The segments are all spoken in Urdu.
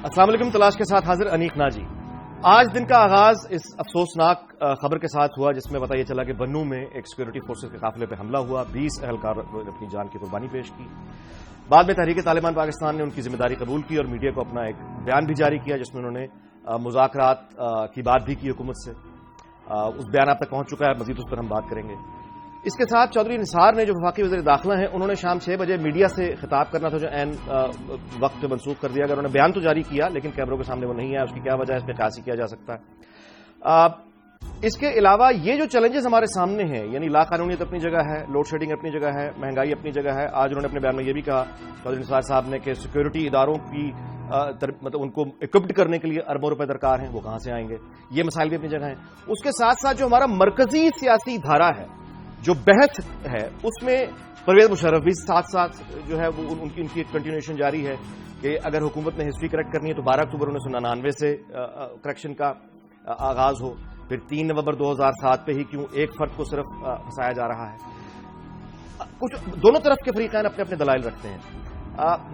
السلام علیکم. تلاش کے ساتھ حاضر انیق ناجی. آج دن کا آغاز اس افسوسناک خبر کے ساتھ ہوا جس میں پتہ یہ چلا کہ بنوں میں ایک سیکورٹی فورسز کے قافلے پہ حملہ ہوا. 20 اہلکار نے اپنی جان کی قربانی پیش کی. بعد میں تحریک طالبان پاکستان نے ان کی ذمہ داری قبول کی اور میڈیا کو اپنا ایک بیان بھی جاری کیا جس میں انہوں نے مذاکرات کی بات بھی کی حکومت سے. اس بیان آپ تک پہنچ چکا ہے, مزید اس پر ہم بات کریں گے. اس کے ساتھ چودھری نثار نے جو وفاقی وزیر داخلہ ہیں انہوں نے شام 6 بجے میڈیا سے خطاب کرنا تھا جو عین وقت پہ منسوخ کر دیا گیا. انہوں نے بیان تو جاری کیا لیکن کیمروں کے سامنے وہ نہیں ہے. اس کی کیا وجہ ہے, اس پہ قیاسی کیا جا سکتا ہے. اس کے علاوہ یہ جو چیلنجز ہمارے سامنے ہیں, یعنی لا قانونیت اپنی جگہ ہے, لوڈ شیڈنگ اپنی جگہ ہے, مہنگائی اپنی جگہ ہے. آج انہوں نے اپنے بیان میں یہ بھی کہا چودھری نثار صاحب نے کہ سیکورٹی اداروں کی مطلب ان کو اکوپڈ کرنے کے لیے اربوں روپے درکار ہیں, وہ کہاں سے آئیں گے. یہ مسائل بھی اپنی جگہ ہیں. اس کے ساتھ ساتھ جو ہمارا مرکزی سیاسی دھارا ہے, جو بحث ہے, اس میں پرویز مشرف بھی ساتھ ساتھ جو ہے وہ ان کی کنٹینیوشن جاری ہے کہ اگر حکومت نے ہسٹری کریکٹ کرنی ہے تو 12 اکتوبر 1999 سے کریکشن کا آغاز ہو, پھر 3 نومبر 2007 پہ ہی کیوں ایک فرد کو صرف پھنسایا جا رہا ہے. کچھ دونوں طرف کے فریقین اپنے اپنے دلائل رکھتے ہیں.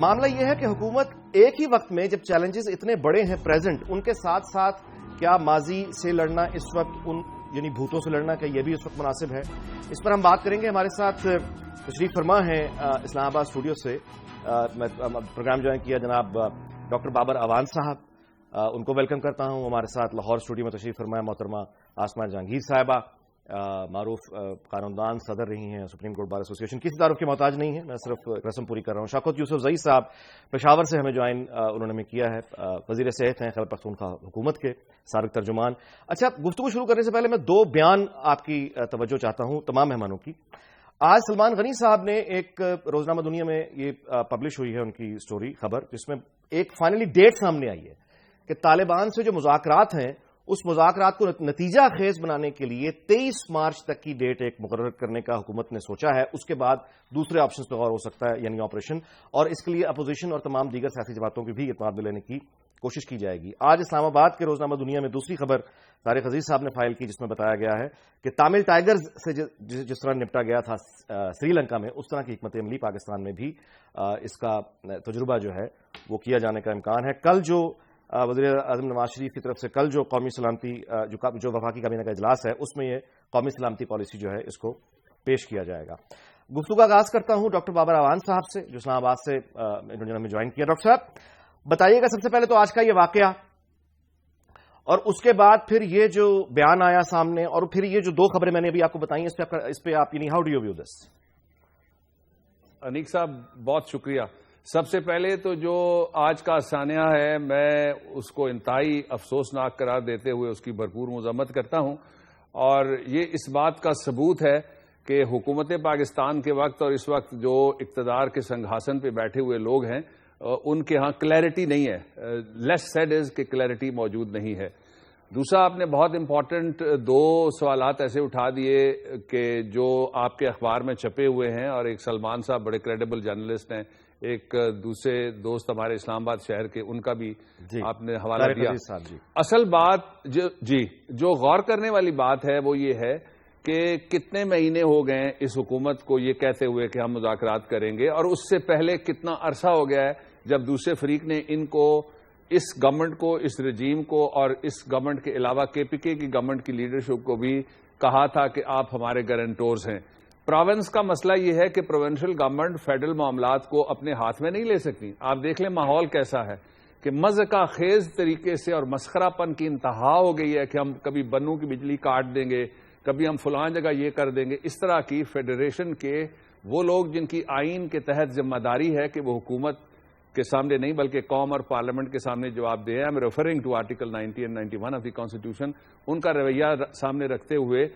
معاملہ یہ ہے کہ حکومت ایک ہی وقت میں جب چیلنجز اتنے بڑے ہیں پریزنٹ, ان کے ساتھ ساتھ کیا ماضی سے لڑنا اس وقت یعنی بھوتوں سے لڑنا کہ یہ بھی اس وقت مناسب ہے. اس پر ہم بات کریں گے. ہمارے ساتھ تشریف فرما ہیں اسلام آباد اسٹوڈیو سے پروگرام جوائن کیا جناب ڈاکٹر بابر اوان صاحب, ان کو ویلکم کرتا ہوں. ہمارے ساتھ لاہور اسٹوڈیو میں تشریف فرما ہے محترمہ آسمہ جہانگیر صاحبہ, معروف قانوندان, صدر رہی ہیں سپریم کورٹ بار ایسوسی ایشن. کسی تعارف کی محتاج نہیں ہے, میں صرف رسم پوری کر رہا ہوں. شوکت یوسف زئی صاحب پشاور سے ہمیں جوائن انہوں نے ہمیں کیا ہے, وزیر صحت ہیں خیبر پختونخوا حکومت کے, سابق ترجمان. اچھا, گفتگو شروع کرنے سے پہلے میں 2 بیان آپ کی توجہ چاہتا ہوں تمام مہمانوں کی. آج سلمان غنی صاحب نے ایک روزنامہ دنیا میں یہ پبلش ہوئی ہے ان کی سٹوری خبر, جس میں ایک فائنلی ڈیٹ سامنے آئی ہے کہ طالبان سے جو مذاکرات ہیں اس مذاکرات کو نتیجہ خیز بنانے کے لیے 23 مارچ تک کی ڈیٹ ایک مقرر کرنے کا حکومت نے سوچا ہے. اس کے بعد دوسرے آپشنز پہ غور ہو سکتا ہے, یعنی آپریشن, اور اس کے لیے اپوزیشن اور تمام دیگر سیاسی جماعتوں کی بھی اعتماد میں لینے کی کوشش کی جائے گی. آج اسلام آباد کے روزنامہ دنیا میں دوسری خبر طارق عزیز صاحب نے فائل کی جس میں بتایا گیا ہے کہ تامل ٹائیگرز سے جس طرح نپٹا گیا تھا سری لنکا میں, اس طرح کی حکمت عملی پاکستان میں بھی اس کا تجربہ جو ہے وہ کیا جانے کا امکان ہے. کل جو وزیر اعظم نواز شریف کی طرف سے کل جو قومی سلامتی جو وفاقی کابینہ کا اجلاس ہے اس میں یہ قومی سلامتی پالیسی جو ہے اس کو پیش کیا جائے گا. گفتگو کا آغاز کرتا ہوں ڈاکٹر بابر اوان صاحب سے جو اسلام آباد سے انہوں نے جوائن کیا. ڈاکٹر صاحب بتائیے گا سب سے پہلے تو آج کا یہ واقعہ, اور اس کے بعد پھر یہ جو بیان آیا سامنے, اور پھر یہ جو 2 خبریں میں نے ابھی آپ کو بتائی اس پہ آپ یعنی how do you view this. Aneeq صاحب بہت شکریہ. سب سے پہلے تو جو آج کا سانحہ ہے میں اس کو انتہائی افسوسناک قرار دیتے ہوئے اس کی بھرپور مذمت کرتا ہوں, اور یہ اس بات کا ثبوت ہے کہ حکومت پاکستان کے وقت اور اس وقت جو اقتدار کے سنگھاسن پہ بیٹھے ہوئے لوگ ہیں ان کے ہاں کلیئرٹی نہیں ہے. لیس سیڈ از کہ کلیئرٹی موجود نہیں ہے. دوسرا, آپ نے بہت امپورٹنٹ 2 سوالات ایسے اٹھا دیے کہ جو آپ کے اخبار میں چھپے ہوئے ہیں, اور ایک سلمان صاحب بڑے کریڈیبل جرنلسٹ ہیں, ایک دوسرے دوست ہمارے اسلام آباد شہر کے, ان کا بھی آپ نے حوالہ دیا. اصل بات جو غور کرنے والی بات ہے وہ یہ ہے کہ کتنے مہینے ہو گئے اس حکومت کو یہ کہتے ہوئے کہ ہم مذاکرات کریں گے, اور اس سے پہلے کتنا عرصہ ہو گیا ہے جب دوسرے فریق نے ان کو, اس گورنمنٹ کو, اس رجیم کو, اور اس گورنمنٹ کے علاوہ KPK کی گورنمنٹ کی لیڈرشپ کو بھی کہا تھا کہ آپ ہمارے گارنٹورز ہیں. پروونس کا مسئلہ یہ ہے کہ پروونشل گورنمنٹ فیڈرل معاملات کو اپنے ہاتھ میں نہیں لے سکتی. آپ دیکھ لیں ماحول کیسا ہے کہ مذہقہ خیز طریقے سے اور مسخرہ پن کی انتہا ہو گئی ہے کہ ہم کبھی بنوں کی بجلی کاٹ دیں گے, کبھی ہم فلاں جگہ یہ کر دیں گے. اس طرح کی فیڈریشن کے وہ لوگ جن کی آئین کے تحت ذمہ داری ہے کہ وہ حکومت کے سامنے نہیں بلکہ قوم اور پارلیمنٹ کے سامنے جواب دیں, I'm referring to Article 90 and 91 of the Constitution, ان کا رویہ سامنے رکھتے ہوئے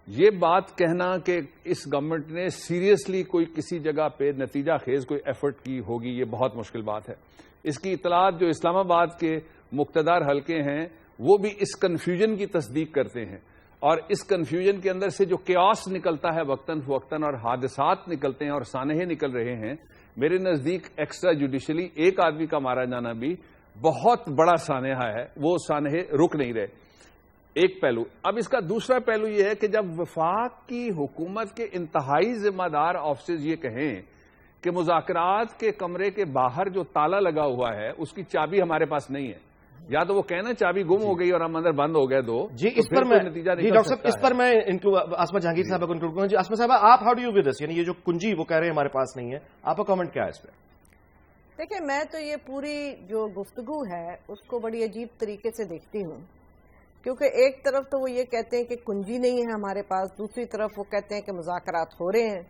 یہ بات کہنا کہ اس گورنمنٹ نے سیریسلی کوئی کسی جگہ پہ نتیجہ خیز کوئی ایفرٹ کی ہوگی, یہ بہت مشکل بات ہے. اس کی اطلاعات جو اسلام آباد کے مقتدر حلقے ہیں وہ بھی اس کنفیوژن کی تصدیق کرتے ہیں, اور اس کنفیوژن کے اندر سے جو کیاس نکلتا ہے وقتاً فوقتاً اور حادثات نکلتے ہیں اور سانحے نکل رہے ہیں, میرے نزدیک ایکسٹرا جوڈیشلی ایک آدمی کا مارا جانا بھی بہت بڑا سانحہ ہے. وہ سانحے رک نہیں رہے. ایک پہلو. اب اس کا دوسرا پہلو یہ ہے کہ جب وفاق کی حکومت کے انتہائی ذمہ دار آفیسز یہ کہیں کہ مذاکرات کے کمرے کے باہر جو تالا لگا ہوا ہے اس کی چابی ہمارے پاس نہیں ہے. یا تو وہ کہنا چابی گم ہو گئی اور ہم اندر بند ہو گئے دو. جی اس پر میں ڈاکٹر صاحب اس پر میں آسما جہانگیر صاحب کو انکلوڈ کروں. جی آسما صاحب آپ how do you with this, یعنی یہ جو کنجی وہ کہہ رہے ہیں ہمارے پاس نہیں ہے, آپ کا کامنٹ کیا ہے اس پہ؟ دیکھیں میں تو یہ پوری جو گفتگو ہے اس کو بڑی عجیب طریقے سے دیکھتی ہوں, کیونکہ ایک طرف تو وہ یہ کہتے ہیں کہ کنجی نہیں ہے ہمارے پاس, دوسری طرف وہ کہتے ہیں کہ مذاکرات ہو رہے ہیں.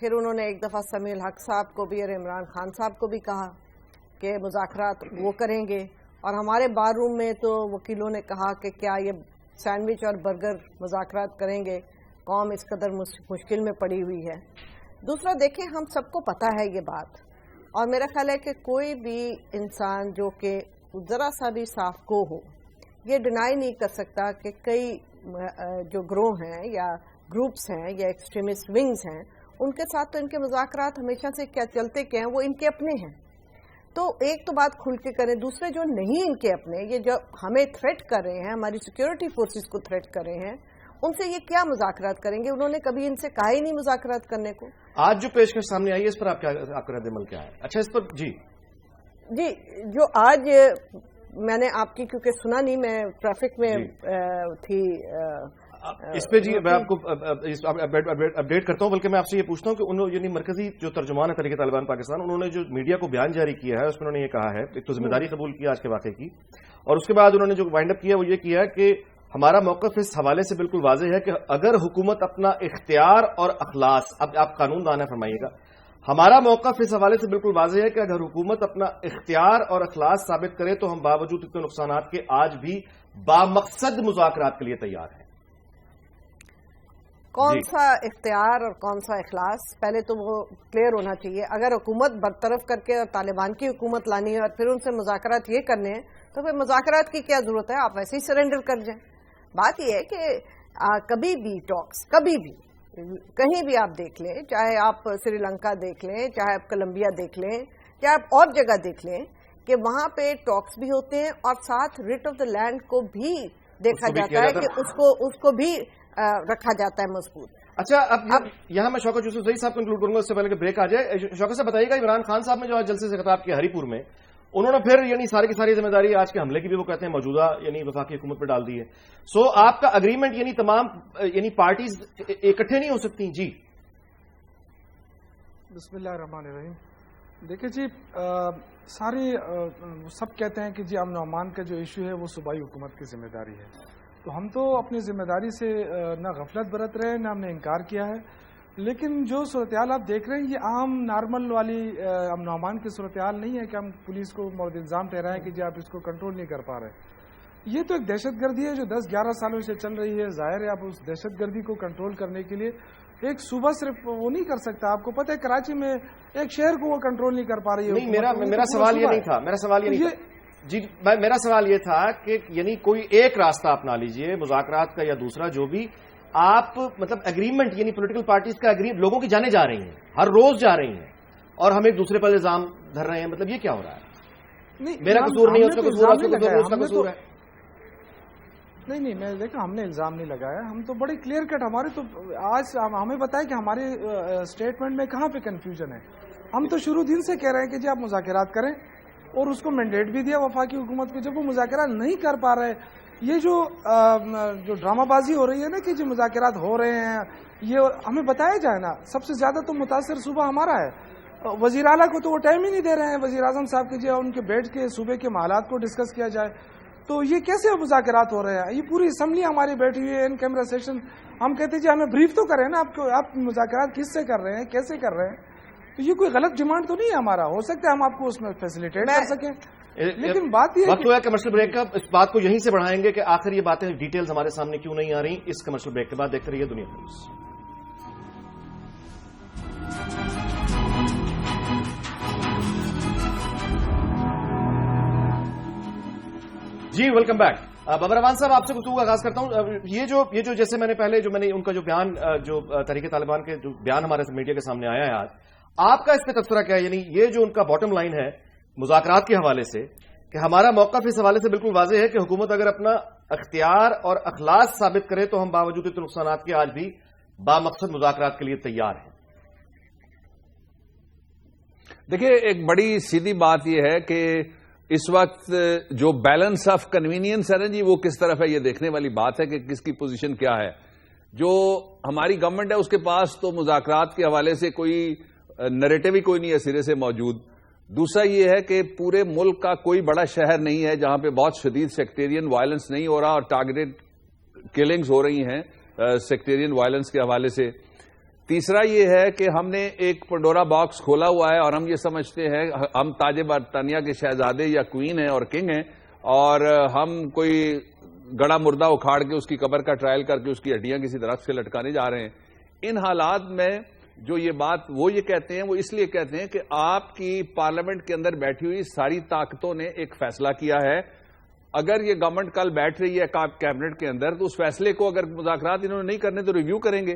پھر انہوں نے ایک دفعہ سمیع الحق صاحب کو بھی اور عمران خان صاحب کو بھی کہا کہ مذاکرات وہ کریں گے, اور ہمارے بار روم میں تو وکیلوں نے کہا کہ کیا یہ سینڈوچ اور برگر مذاکرات کریں گے, قوم اس قدر مشکل میں پڑی ہوئی ہے. دوسرا دیکھیں ہم سب کو پتہ ہے یہ بات, اور میرا خیال ہے کہ کوئی بھی انسان جو کہ ذرا سا بھی صاف گو ہو یہ ڈینائی نہیں کر سکتا کہ کئی جو گروہ ہیں یا گروپس ہیں یا ایکسٹریمسٹ ونگز ہیں ان کے ساتھ تو ان کے مذاکرات ہمیشہ سے کیا چلتے کیا ہیں, وہ ان کے اپنے ہیں. تو ایک تو بات کھل کے کریں. دوسرے جو نہیں ان کے اپنے, یہ جو ہمیں تھریٹ کر رہے ہیں, ہماری سیکیورٹی فورسز کو تھریٹ کر رہے ہیں, ان سے یہ کیا مذاکرات کریں گے؟ انہوں نے کبھی ان سے کہا ہی نہیں مذاکرات کرنے کو. آج جو پیشکش سامنے آئی ہے اس پر آپ کا رد عمل کیا ہے؟ اچھا اس پر جی جو آج میں نے آپ کی کیونکہ سنا نہیں, میں ٹریفک میں تھی, اس پہ جی میں آپ کو اپڈیٹ کرتا ہوں. بلکہ میں آپ سے یہ پوچھتا ہوں کہ انہوں یعنی مرکزی جو ترجمان ہے تحریک طالبان پاکستان, انہوں نے جو میڈیا کو بیان جاری کیا ہے اس میں انہوں نے یہ کہا ہے, ایک تو ذمہ داری قبول کیا آج کے واقعے کی, اور اس کے بعد انہوں نے جو وائنڈ اپ کیا وہ یہ کیا کہ ہمارا موقف اس حوالے سے بالکل واضح ہے کہ اگر حکومت اپنا اختیار اور اخلاص, اب آپ قانون دان فرمائیے گا, ہمارا موقف اس حوالے سے بالکل واضح ہے کہ اگر حکومت اپنا اختیار اور اخلاص ثابت کرے تو ہم باوجود اتنے نقصانات کے آج بھی بامقصد مذاکرات کے لیے تیار ہیں. کون سا اختیار اور کون سا اخلاص, پہلے تو وہ کلیئر ہونا چاہیے. اگر حکومت برطرف کر کے اور طالبان کی حکومت لانی ہے اور پھر ان سے مذاکرات یہ کرنے ہیں تو پھر مذاکرات کی کیا ضرورت ہے؟ آپ ویسے ہی سرنڈر کر جائیں. بات یہ ہے کہ کبھی بھی ٹاکس, کبھی بھی کہیں بھی آپ دیکھ لیں, چاہے آپ سری لنکا دیکھ لیں, چاہے آپ کولمبیا دیکھ لیں, چاہے آپ اور جگہ دیکھ لیں, کہ وہاں پہ ٹاکس بھی ہوتے ہیں اور ساتھ ریٹ آف دا لینڈ کو بھی دیکھا جاتا ہے کہ اس کو بھی رکھا جاتا ہے مضبوط. اچھا اب یہاں میں شوکت یوسف زئی صاحب کو انکلوڈ کروں گا اس سے پہلے کہ بریک آ جائے. شوکت سے بتائیے گا عمران خان صاحب نے جو آج جلسے سے خطاب کیا ہری پور میں, انہوں نے پھر یعنی ساری کی ساری ذمہ داری آج کے حملے کی بھی وہ کہتے ہیں موجودہ یعنی وفاقی حکومت پہ ڈال دی ہے. سو آپ کا اگریمنٹ یعنی تمام یعنی پارٹیز اکٹھے نہیں ہو سکتی؟ جی بسم اللہ الرحمن الرحیم. دیکھیں جی ساری سب کہتے ہیں کہ جی امن و امان کا جو ایشو ہے وہ صوبائی حکومت کی ذمہ داری ہے, تو ہم تو اپنی ذمہ داری سے نہ غفلت برت رہے ہیں نہ ہم نے انکار کیا ہے. لیکن جو صورتحال آپ دیکھ رہے ہیں یہ عام نارمل والی امن و امان کی صورتحال نہیں ہے کہ ہم پولیس کو مورد الزام ٹھہرائیں کہ جی آپ اس کو کنٹرول نہیں کر پا رہے. یہ تو ایک دہشت گردی ہے جو 10-11 سالوں سے چل رہی ہے. ظاہر ہے آپ اس دہشت گردی کو کنٹرول کرنے کے لیے ایک صوبہ صرف وہ نہیں کر سکتا. آپ کو پتہ ہے کراچی میں ایک شہر کو وہ کنٹرول نہیں کر پا رہی ہے. نہیں میرا سوال یہ نہیں تھا, میرا سوال یہ نہیں تھا جی, میرا سوال یہ تھا کہ یعنی کوئی ایک راستہ اپنا لیجئے مذاکرات کا یا دوسرا جو بھی آپ مطلب اگریمنٹ یعنی پولیٹیکل پارٹیز کا اگریمنٹ, لوگوں کی جانیں جا رہی ہیں, ہر روز جا رہی ہیں, اور ہم ایک دوسرے پر الزام دھر رہے ہیں. مطلب یہ کیا ہو رہا ہے؟ میرا قصور نہیں ہے, اس کا قصور ہے, اس کا قصور ہے. نہیں میں دیکھا ہم نے الزام نہیں لگایا. ہم تو بڑے کلیئر کٹ, ہمارے تو آج ہمیں بتایا کہ ہمارے اسٹیٹمنٹ میں کہاں پہ کنفیوژن ہے. ہم تو شروع دن سے کہہ رہے ہیں کہ جی آپ مذاکرات کریں, اور اس کو مینڈیٹ بھی دیا وفاقی حکومت کو. جب وہ مذاکرات نہیں کر پا رہے, یہ جو ڈرامہ بازی ہو رہی ہے نا کہ جی مذاکرات ہو رہے ہیں, یہ ہمیں بتایا جائے نا. سب سے زیادہ تو متاثر صوبہ ہمارا ہے. وزیر اعلیٰ کو تو وہ ٹائم ہی نہیں دے رہے ہیں, وزیر اعظم صاحب کے جی ان کے بیٹھ کے صوبے کے حالات کو ڈسکس کیا جائے. تو یہ کیسے مذاکرات ہو رہے ہیں؟ یہ پوری اسمبلی ہماری بیٹھی ہوئی ہے ان کیمرا سیشن. ہم کہتے ہیں جی ہمیں بریف تو کریں نا, آپ مذاکرات کس سے کر رہے ہیں, کیسے کر رہے ہیں. تو یہ کوئی غلط ڈیمانڈ تو نہیں ہے ہمارا. ہو سکتا ہے ہم آپ کو اس میں فیسیلیٹیٹ کر سکیں, لیکن بات یہ وقت ہوا ہے کمرشل بریک کا. اس بات کو یہیں سے بڑھائیں گے کہ آخر یہ باتیں ڈیٹیلز ہمارے سامنے کیوں نہیں آ رہی. اس کمرشل بریک کے بعد دیکھتے رہیے دنیا نیوز. جی ویلکم بیک. بابر امان صاحب آپ سے گفتگو کا آغاز کرتا ہوں. یہ جو جیسے میں نے پہلے جو میں نے ان کا جو بیان جو تحریک طالبان کے جو بیان ہمارے میڈیا کے سامنے آیا ہے آج, آپ کا اس پہ تبصرہ کیا ہے؟ یعنی یہ جو ان کا باٹم لائن ہے مذاکرات کے حوالے سے کہ ہمارا موقف اس حوالے سے بالکل واضح ہے کہ حکومت اگر اپنا اختیار اور اخلاص ثابت کرے تو ہم باوجود اتنے نقصانات کے آج بھی بامقصد مذاکرات کے لیے تیار ہیں. دیکھیے ایک بڑی سیدھی بات یہ ہے کہ اس وقت جو بیلنس آف کنوینئنس ہے نا جی وہ کس طرف ہے یہ دیکھنے والی بات ہے کہ کس کی پوزیشن کیا ہے. جو ہماری گورنمنٹ ہے اس کے پاس تو مذاکرات کے حوالے سے کوئی نریٹو ہی کوئی نہیں ہے سرے سے موجود. دوسرا یہ ہے کہ پورے ملک کا کوئی بڑا شہر نہیں ہے جہاں پہ بہت شدید سیکٹیرین وائلنس نہیں ہو رہا اور ٹارگیٹڈ کلنگز ہو رہی ہیں سیکٹیرین وائلنس کے حوالے سے. تیسرا یہ ہے کہ ہم نے ایک پنڈورا باکس کھولا ہوا ہے اور ہم یہ سمجھتے ہیں ہم تاج برطانیہ کے شہزادے یا کوئین ہیں اور کنگ ہیں اور ہم کوئی گڑا مردہ اکھاڑ کے اس کی قبر کا ٹرائل کر کے اس کی ہڈیاں کسی درخت سے لٹکانے جا رہے ہیں. ان حالات میں جو یہ بات وہ یہ کہتے ہیں وہ اس لیے کہتے ہیں کہ آپ کی پارلیمنٹ کے اندر بیٹھی ہوئی ساری طاقتوں نے ایک فیصلہ کیا ہے. اگر یہ گورنمنٹ کل بیٹھ رہی ہے کیبنٹ کے اندر تو اس فیصلے کو اگر مذاکرات انہوں نے نہیں کرنے تو ریویو کریں گے.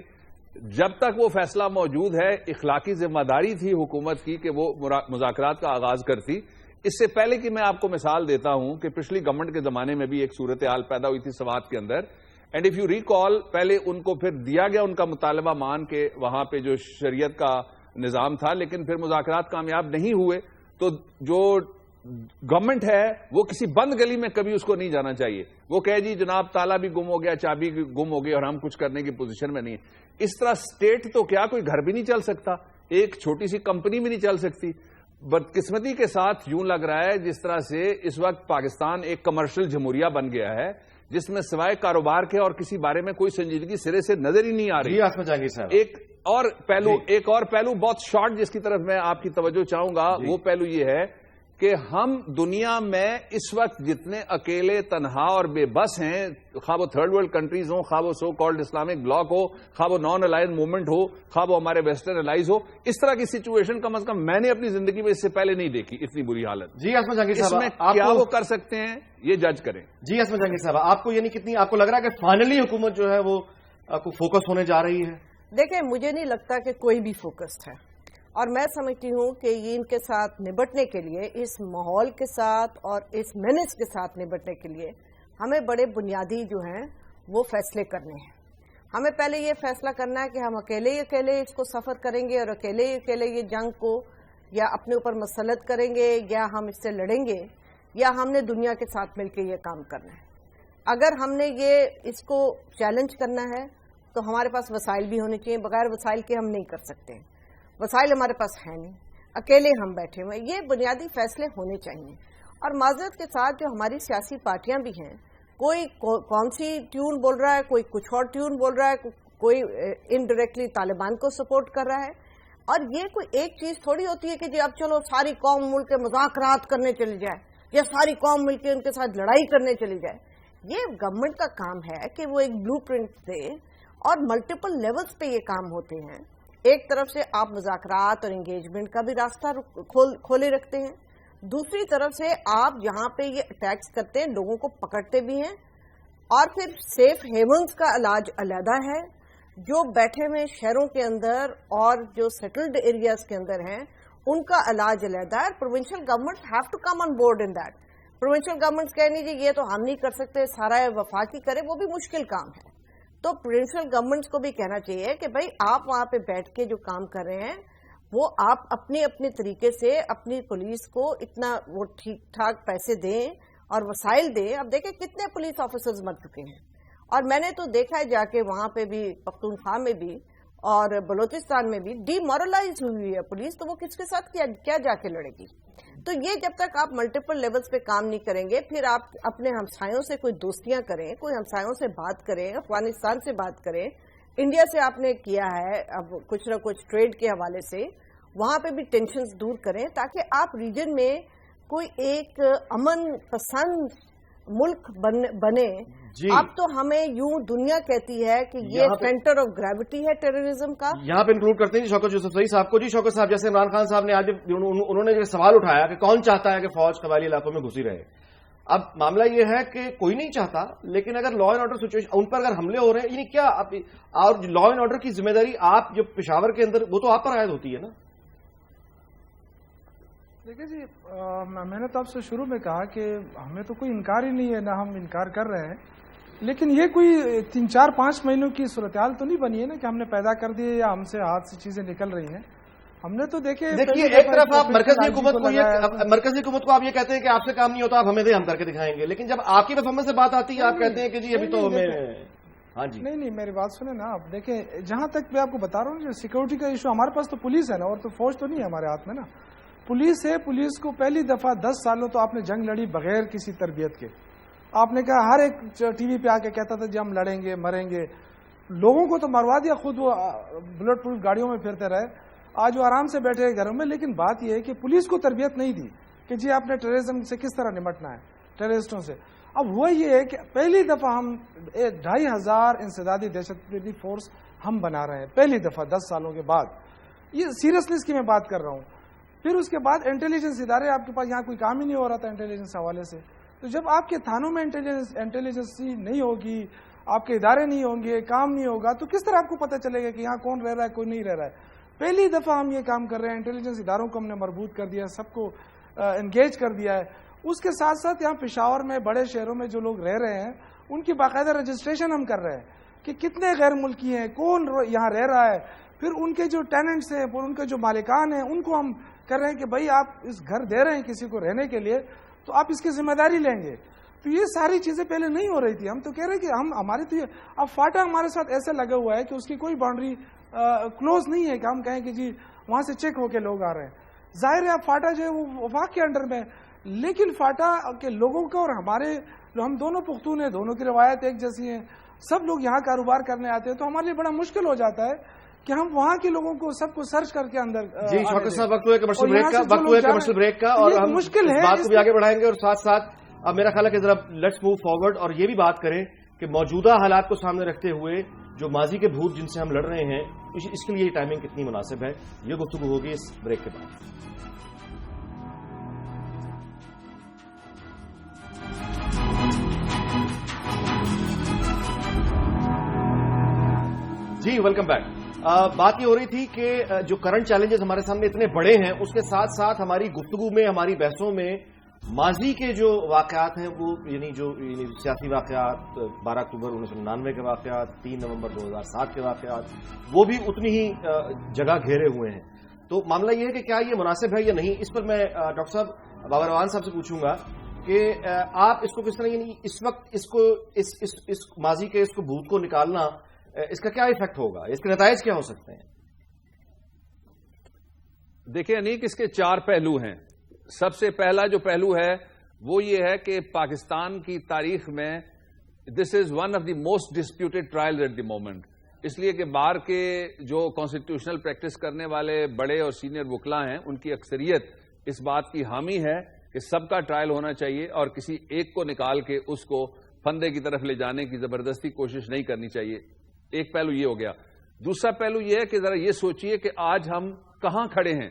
جب تک وہ فیصلہ موجود ہے اخلاقی ذمہ داری تھی حکومت کی کہ وہ مذاکرات کا آغاز کرتی. اس سے پہلے کہ میں آپ کو مثال دیتا ہوں کہ پچھلی گورنمنٹ کے زمانے میں بھی ایک صورتحال پیدا ہوئی تھی سوات کے اندر اینڈ اف یو ریکال پہلے ان کو پھر دیا گیا ان کا مطالبہ مان کے وہاں پہ جو شریعت کا نظام تھا لیکن پھر مذاکرات کامیاب نہیں ہوئے. تو جو گورنمنٹ ہے وہ کسی بند گلی میں کبھی اس کو نہیں جانا چاہیے. وہ کہے جی جناب تالا بھی گم ہو گیا چابی بھی گم ہو گئی اور ہم کچھ کرنے کی پوزیشن میں نہیں ہیں. اس طرح سٹیٹ تو کیا کوئی گھر بھی نہیں چل سکتا ایک چھوٹی سی کمپنی بھی نہیں چل سکتی. بدقسمتی کے ساتھ یوں لگ رہا ہے جس طرح سے اس وقت پاکستان ایک کمرشل جمہوریہ بن گیا ہے جس میں سوائے کاروبار کے اور کسی بارے میں کوئی سنجیدگی سرے سے نظر ہی نہیں آ رہی. ایک اور پہلو بہت شارٹ جس کی طرف میں آپ کی توجہ چاہوں گا وہ پہلو یہ ہے کہ ہم دنیا میں اس وقت جتنے اکیلے تنہا اور بے بس ہیں خواہ وہ تھرڈ ورلڈ کنٹریز ہوں خواہ وہ سو کالڈ اسلامک بلاک ہو خواہ وہ نان الائن موومنٹ ہو خواہ وہ ہمارے ویسٹرن الائز ہو اس طرح کی سچویشن کم از کم میں نے اپنی زندگی میں اس سے پہلے نہیں دیکھی اتنی بری حالت. جی عصمت جہانگیر صاحب اس میں کیا وہ کر سکتے ہیں یہ جج کریں. جی عصمت جہانگیر صاحب آپ کو یعنی کتنی آپ کو لگ رہا ہے کہ فائنلی حکومت جو ہے وہ فوکس ہونے جا رہی ہے؟ دیکھیں مجھے نہیں لگتا کہ کوئی بھی فوکسڈ ہے اور میں سمجھتی ہوں کہ یہ ان کے ساتھ نبٹنے کے لیے اس ماحول کے ساتھ اور اس مینج کے ساتھ نبٹنے کے لیے ہمیں بڑے بنیادی جو ہیں وہ فیصلے کرنے ہیں. ہمیں پہلے یہ فیصلہ کرنا ہے کہ ہم اکیلے اس کو سفر کریں گے اور اکیلے یہ جنگ کو یا اپنے اوپر مسلط کریں گے یا ہم اس سے لڑیں گے یا ہم نے دنیا کے ساتھ مل کے یہ کام کرنا ہے. اگر ہم نے اس کو چیلنج کرنا ہے تو ہمارے پاس وسائل بھی ہونے چاہیے. بغیر وسائل کے ہم نہیں کر سکتے. وسائل ہمارے پاس ہے نہیں اکیلے ہم بیٹھے ہوئے. یہ بنیادی فیصلے ہونے چاہیے. اور معذرت کے ساتھ جو ہماری سیاسی پارٹیاں بھی ہیں کوئی کون سی ٹیون بول رہا ہے کوئی کچھ اور ٹیون بول رہا ہے کوئی انڈائریکٹلی طالبان کو سپورٹ کر رہا ہے. اور یہ کوئی ایک چیز تھوڑی ہوتی ہے کہ جی اب چلو ساری قوم مل کے مذاکرات کرنے چلی جائے یا ساری قوم مل کے ان کے ساتھ لڑائی کرنے چلی جائے. یہ گورنمنٹ کا کام ہے کہ وہ ایک بلو پرنٹ دے اور ملٹیپل لیولز پہ یہ کام ہوتے ہیں. ایک طرف سے آپ مذاکرات اور انگیجمنٹ کا بھی راستہ کھولے رکھتے ہیں دوسری طرف سے آپ جہاں پہ یہ اٹیکس کرتے ہیں لوگوں کو پکڑتے بھی ہیں اور پھر سیف ہیونز کا علاج علیحدہ ہے. جو بیٹھے ہوئے شہروں کے اندر اور جو سیٹلڈ ایریاز کے اندر ہیں ان کا علاج علیحدہ ہے. Provincial government have to come on board in that. Provincial government کہہ لیجیے یہ تو ہم نہیں کر سکتے سارا وفاقی کرے وہ بھی مشکل کام ہے. تو پروونشل گورنمنٹس کو بھی کہنا چاہیے کہ بھائی آپ وہاں پہ بیٹھ کے جو کام کر رہے ہیں وہ آپ اپنے طریقے سے اپنی پولیس کو اتنا وہ ٹھیک ٹھاک پیسے دیں اور وسائل دیں. اب دیکھیں کتنے پولیس آفیسرز مر چکے ہیں اور میں نے تو دیکھا ہے جا کے وہاں پہ بھی پختونخوا میں بھی اور بلوچستان میں بھی ڈی مورلائز ہوئی ہے پولیس. تو وہ کس کے ساتھ کیا جا کے لڑے گی؟ تو یہ جب تک آپ ملٹیپل لیولز پہ کام نہیں کریں گے پھر آپ اپنے ہمسایوں سے کوئی دوستیاں کریں کوئی ہمسایوں سے بات کریں افغانستان سے بات کریں انڈیا سے آپ نے کیا ہے اب کچھ نہ کچھ ٹریڈ کے حوالے سے وہاں پہ بھی ٹینشنز دور کریں تاکہ آپ ریجن میں کوئی ایک امن پسند ملک بنے. جی اب تو ہمیں یوں دنیا کہتی ہے کہ یہ سینٹر آف گریوٹی ہے ٹیررزم کا. یہاں پہ انکلوڈ کرتے ہیں شوکت یوسفزئی صاحب کو. جی شوکت صاحب جیسے عمران خان صاحب نے آج انہوں نے یہ سوال اٹھایا کہ کون چاہتا ہے کہ فوج قبائلی علاقوں میں گھسی رہے. اب معاملہ یہ ہے کہ کوئی نہیں چاہتا لیکن اگر لا اینڈ آرڈر سچویشن ان پر اگر حملے ہو رہے ہیں یعنی کیا اور لا اینڈ آرڈر کی ذمہ داری آپ جو پشاور کے اندر وہ تو آپ پر عائد ہوتی ہے نا. دیکھیے جی میں نے تو آپ سے شروع میں کہا کہ ہمیں تو کوئی انکار ہی نہیں ہے نہ ہم انکار کر رہے ہیں لیکن یہ کوئی 3-4-5 مہینوں کی صورتحال تو نہیں بنی ہے نا کہ ہم نے پیدا کر دی یا ہم سے ہاتھ سے چیزیں نکل رہی ہیں. ہم نے تو دیکھیے ایک طرف آپ مرکزی حکومت کو آپ یہ کہتے ہیں کہ آپ سے کام نہیں ہوتا، آپ ہمیں دیں ہم کر کے دکھائیں گے، لیکن جب آپ کی پرفارمنس سے بات آتی ہے آپ کہتے ہیں کہ جی ابھی تو ہمیں. ہاں جی نہیں میری بات سنیں نا آپ. دیکھیں جہاں تک میں آپ کو بتا رہا ہوں سیکورٹی کا ایشو ہمارے پاس تو پولیس ہے نا، اور تو فوج تو نہیں ہے ہمارے ہاتھ میں نا. پولیس ہے، پولیس کو پہلی دفعہ 10 سالوں تو آپ نے جنگ لڑی بغیر کسی تربیت کے. آپ نے کہا ہر ایک ٹی وی پہ آ کے کہتا تھا جی ہم لڑیں گے مریں گے، لوگوں کو تو مروا دیا، خود وہ بلٹ پروف گاڑیوں میں پھرتے رہے. آج وہ آرام سے بیٹھے گھروں میں. لیکن بات یہ ہے کہ پولیس کو تربیت نہیں دی کہ جی آپ نے ٹیررزم سے کس طرح نمٹنا ہے، ٹیررسٹوں سے. اب وہ یہ ہے کہ پہلی دفعہ ہم 2500 انسدادی دہشت گردی فورس ہم بنا رہے ہیں پہلی دفعہ 10 سالوں کے بعد. یہ سیریسنس کی میں بات کر رہا ہوں. پھر اس کے بعد انٹیلیجنس ادارے آپ کے پاس یہاں کوئی کام ہی نہیں ہو رہا تھا انٹیلیجنس حوالے سے. تو جب آپ کے تھانوں میں انٹیلیجنس نہیں ہوگی، آپ کے ادارے نہیں ہوں گے، کام نہیں ہوگا، تو کس طرح آپ کو پتہ چلے گا کہ یہاں کون رہ رہا ہے کوئی نہیں رہ رہا ہے. پہلی دفعہ ہم یہ کام کر رہے ہیں، انٹیلیجنس اداروں کو ہم نے مربوط کر دیا، سب کو انگیج کر دیا ہے. اس کے ساتھ ساتھ یہاں پشاور میں بڑے شہروں میں جو لوگ رہ رہے ہیں ان کی باقاعدہ رجسٹریشن ہم کر رہے ہیں کہ کتنے غیر ملکی ہیں، کون یہاں رہ رہا ہے. پھر ان کے جو ٹیننٹس ہیں، پھر ان کے جو مالکان ہیں، ان کو ہم کر رہے ہیں کہ بھائی آپ اس گھر دے رہے ہیں کسی کو رہنے کے لیے تو آپ اس کی ذمہ داری لیں گے. تو یہ ساری چیزیں پہلے نہیں ہو رہی تھی. ہم تو کہہ رہے ہیں کہ ہماری تو اب فاٹا ہمارے ساتھ ایسے لگا ہوا ہے کہ اس کی کوئی باؤنڈری کلوز نہیں ہے کہ ہم کہیں کہ جی وہاں سے چیک ہو کے لوگ آ رہے ہیں. ظاہر ہے اب فاٹا جو ہے وہ وفاق کے انڈر میں، لیکن فاٹا کے لوگوں کا اور ہمارے ہم دونوں پختون ہیں، دونوں کی روایت ایک جیسی ہیں، سب لوگ یہاں کاروبار کرنے آتے ہیں. تو ہمارے لیے بڑا مشکل ہو جاتا ہے کہ ہم وہاں کے لوگوں کو سب کو سرچ کر کے اندر. جی شوکت صاحب وقت ہوا کمرشل بریک کا اور ہم مشکل ہے بات کو بھی آگے بڑھائیں گے. اور ساتھ ساتھ اب میرا خیال ہے کہ ذرا لیٹس موو فارورڈ اور یہ بھی بات کریں کہ موجودہ حالات کو سامنے رکھتے ہوئے جو ماضی کے بھوت جن سے ہم لڑ رہے ہیں اس کے لیے ٹائمنگ کتنی مناسب ہے. یہ گفتگو ہوگی اس بریک کے بعد. جی ویلکم بیک. بات یہ ہو رہی تھی کہ جو کرنٹ چیلنجز ہمارے سامنے اتنے بڑے ہیں اس کے ساتھ ساتھ ہماری گفتگو میں ہماری بحثوں میں ماضی کے جو واقعات ہیں وہ یعنی سیاسی واقعات، 12 اکتوبر 1999 کے واقعات، 3 نومبر 2007 کے واقعات، وہ بھی اتنی ہی جگہ گھیرے ہوئے ہیں. تو معاملہ یہ ہے کہ کیا یہ مناسب ہے یا نہیں. اس پر میں ڈاکٹر صاحب بابر روان صاحب سے پوچھوں گا کہ آپ اس کو کس طرح یعنی اس وقت اس ماضی کے اس کو بھوت کو نکالنا اس کا کیا ایفیکٹ ہوگا، اس کے نتائج کیا ہو سکتے ہیں؟ دیکھیں انیک اس کے 4 پہلو ہیں. سب سے پہلا جو پہلو ہے وہ یہ ہے کہ پاکستان کی تاریخ میں this is one of the most disputed trial at the moment. اس لیے کہ بار کے جو کانسٹیٹیوشنل پریکٹس کرنے والے بڑے اور سینئر وکلاء ہیں ان کی اکثریت اس بات کی حامی ہے کہ سب کا ٹرائل ہونا چاہیے اور کسی ایک کو نکال کے اس کو پھندے کی طرف لے جانے کی زبردستی کوشش نہیں کرنی چاہیے. ایک پہلو یہ ہو گیا. دوسرا پہلو یہ ہے کہ ذرا یہ سوچئے کہ آج ہم کہاں کھڑے ہیں.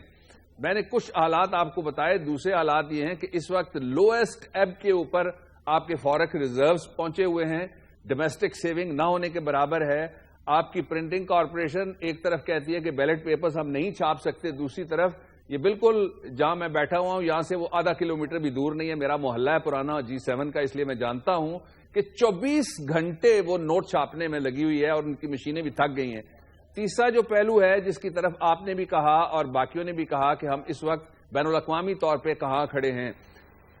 میں نے کچھ حالات آپ کو بتائے. دوسرے حالات یہ ہیں کہ اس وقت لوئسٹ ایب کے اوپر آپ کے فورک ریزروز پہنچے ہوئے ہیں. ڈومیسٹک سیونگ نہ ہونے کے برابر ہے. آپ کی پرنٹنگ کارپوریشن ایک طرف کہتی ہے کہ بیلٹ پیپرز ہم نہیں چھاپ سکتے، دوسری طرف یہ بالکل جہاں میں بیٹھا ہوا ہوں یہاں سے وہ آدھا کلومیٹر بھی دور نہیں ہے. میرا محلہ ہے پرانا G7 کا، اس لیے میں جانتا ہوں کہ 24 گھنٹے وہ نوٹ چھاپنے میں لگی ہوئی ہے اور ان کی مشینیں بھی تھک گئی ہیں. تیسرا جو پہلو ہے جس کی طرف آپ نے بھی کہا اور باقیوں نے بھی کہا کہ ہم اس وقت بین الاقوامی طور پہ کہاں کھڑے ہیں.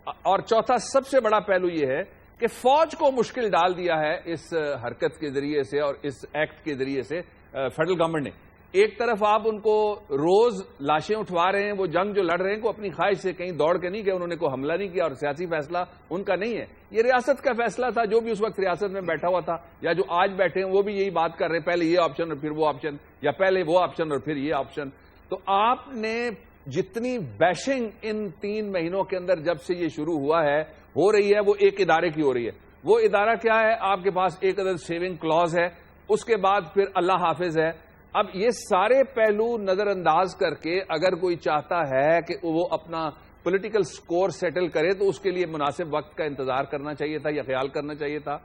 اور چوتھا سب سے بڑا پہلو یہ ہے کہ فوج کو مشکل ڈال دیا ہے اس حرکت کے ذریعے سے اور اس ایکٹ کے ذریعے سے فیڈرل گورنمنٹ نے. ایک طرف آپ ان کو روز لاشیں اٹھوا رہے ہیں، وہ جنگ جو لڑ رہے ہیں کو اپنی خواہش سے کہیں دوڑ کے نہیں گئے، انہوں نے کوئی حملہ نہیں کیا اور سیاسی فیصلہ ان کا نہیں ہے. یہ ریاست کا فیصلہ تھا. جو بھی اس وقت ریاست میں بیٹھا ہوا تھا یا جو آج بیٹھے ہیں وہ بھی یہی بات کر رہے ہیں، پہلے یہ آپشن اور پھر وہ آپشن، یا پہلے وہ آپشن اور پھر یہ آپشن. تو آپ نے جتنی بیشنگ ان 3 مہینوں کے اندر جب سے یہ شروع ہوا ہے ہو رہی ہے وہ ایک ادارے کی ہو رہی ہے. وہ ادارہ کیا ہے؟ آپ کے پاس ایک عدد سیونگ کلوز ہے، اس کے بعد پھر اللہ حافظ ہے. اب یہ سارے پہلو نظر انداز کر کے اگر کوئی چاہتا ہے کہ وہ اپنا پولیٹیکل سکور سیٹل کرے تو اس کے لیے مناسب وقت کا انتظار کرنا چاہیے تھا یا خیال کرنا چاہیے تھا.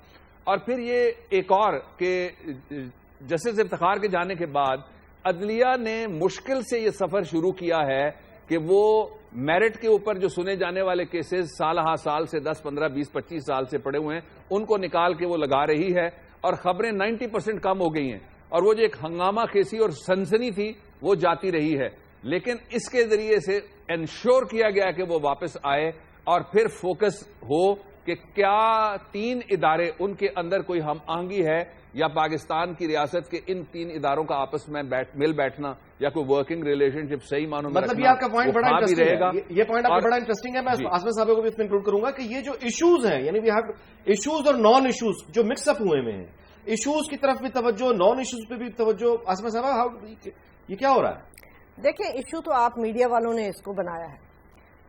اور پھر یہ ایک اور کہ جسٹس افتخار کے جانے کے بعد عدلیہ نے مشکل سے یہ سفر شروع کیا ہے کہ وہ میرٹ کے اوپر جو سنے جانے والے کیسز سال ہا سال سے 10 15 20 25 سال سے پڑے ہوئے ہیں ان کو نکال کے وہ لگا رہی ہے اور خبریں 90% کم ہو گئی ہیں. اور وہ جو ایک ہنگامہ خیزی اور سنسنی تھی وہ جاتی رہی ہے. لیکن اس کے ذریعے سے انشور کیا گیا کہ وہ واپس آئے اور پھر فوکس ہو کہ کیا 3 ادارے ان کے اندر کوئی ہم آہنگی ہے یا پاکستان کی ریاست کے ان 3 اداروں کا آپس میں مل بیٹھنا یا کوئی ورکنگ ریلیشن شپ صحیح معنوں میں مطلب یہ آپ کا پوائنٹ بڑا انٹرسٹنگ ہے. یہ پوائنٹ آپ کا بڑا انٹرسٹنگ ہے. میں آصف صاحب کو بھی اس میں انکلوڈ کروں گا کہ یہ جو ایشوز ہیں یعنی ایشوز اور نان ایشوز جو مکس اپ ہوئے ہیں, ایشوز کی طرف بھی توجہ, نان ایشوز پہ بھی توجہ. آصف صاحب یہ کیا ہو رہا ہے؟ دیکھیں ایشو تو آپ میڈیا والوں نے اس کو بنایا ہے,